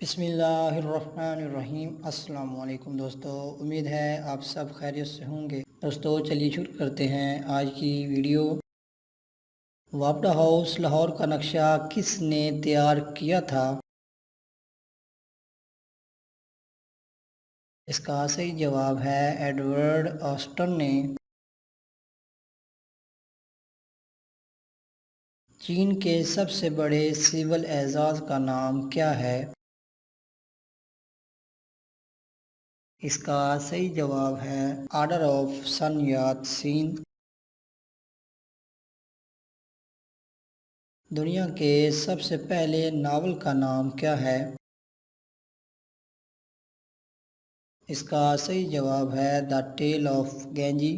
بسم اللہ الرحمن الرحیم۔ السلام علیکم دوستو، امید ہے آپ سب خیریت سے ہوں گے۔ دوستو چلیے شروع کرتے ہیں آج کی ویڈیو۔ واپڈا ہاؤس لاہور کا نقشہ کس نے تیار کیا تھا؟ اس کا صحیح جواب ہے ایڈورڈ آسٹن نے۔ چین کے سب سے بڑے سول اعزاز کا نام کیا ہے؟ اس کا صحیح جواب ہے آرڈر آف سن یات سین۔ دنیا کے سب سے پہلے ناول کا نام کیا ہے؟ اس کا صحیح جواب ہے دا ٹیل آف گینجی۔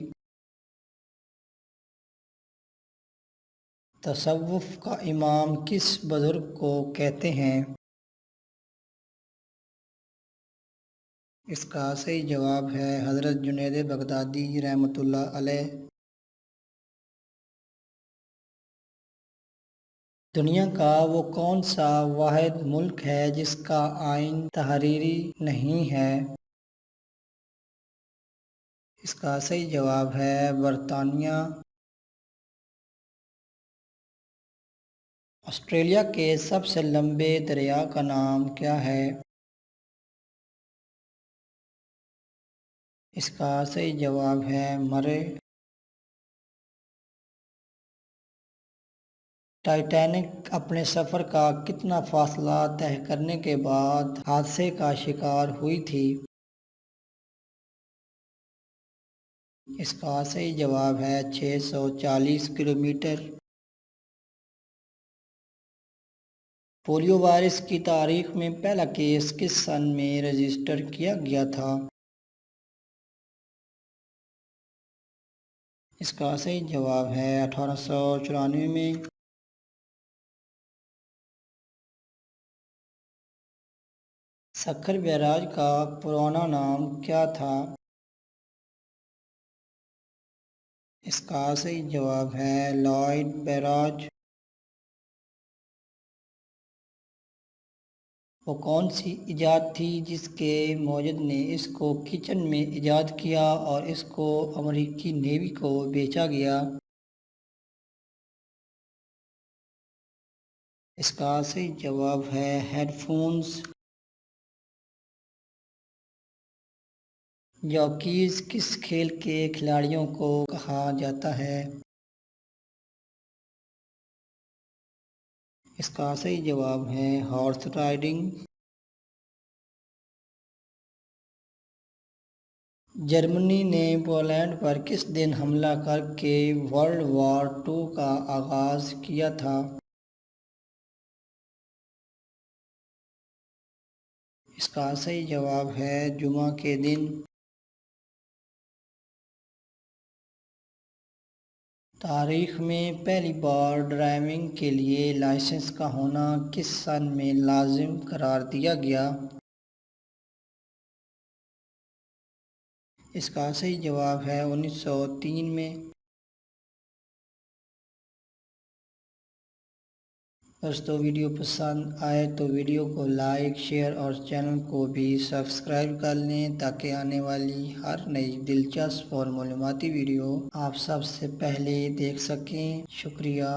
تصوف کا امام کس بزرگ کو کہتے ہیں؟ اس کا صحیح جواب ہے حضرت جنید بغدادی رحمۃ اللہ علیہ۔ دنیا کا وہ کون سا واحد ملک ہے جس کا آئین تحریری نہیں ہے؟ اس کا صحیح جواب ہے برطانیہ۔ آسٹریلیا کے سب سے لمبے دریا کا نام کیا ہے؟ اس کا صحیح جواب ہے مرے۔ ٹائٹینک اپنے سفر کا کتنا فاصلہ طے کرنے کے بعد حادثے کا شکار ہوئی تھی؟ اس کا صحیح جواب ہے 640 کلومیٹر۔ پولیو وائرس کی تاریخ میں پہلا کیس کس سن میں رجسٹر کیا گیا تھا؟ اس کا صحیح جواب ہے 1894 میں۔ سکھر بیراج کا پرانا نام کیا تھا؟ اس کا صحیح جواب ہے لائڈ بیراج۔ وہ کون سی ایجاد تھی جس کے موجد نے اس کو کچن میں ایجاد کیا اور اس کو امریکی نیوی کو بیچا گیا؟ اس کا صحیح جواب ہے ہیڈ فونز۔ جاکیز کس کھیل کے کھلاڑیوں کو کہا جاتا ہے؟ اس کا صحیح جواب ہے ہارس رائڈنگ۔ جرمنی نے پولینڈ پر کس دن حملہ کر کے ورلڈ وار 2 کا آغاز کیا تھا؟ اس کا صحیح جواب ہے جمعہ کے دن۔ تاریخ میں پہلی بار ڈرائیونگ کے لیے لائسنس کا ہونا کس سن میں لازم قرار دیا گیا؟ اس کا صحیح جواب ہے 1903 میں۔ دوستو ویڈیو پسند آئے تو ویڈیو کو لائک شیئر اور چینل کو بھی سبسکرائب کر لیں تاکہ آنے والی ہر نئی دلچسپ اور معلوماتی ویڈیو آپ سب سے پہلے دیکھ سکیں۔ شکریہ۔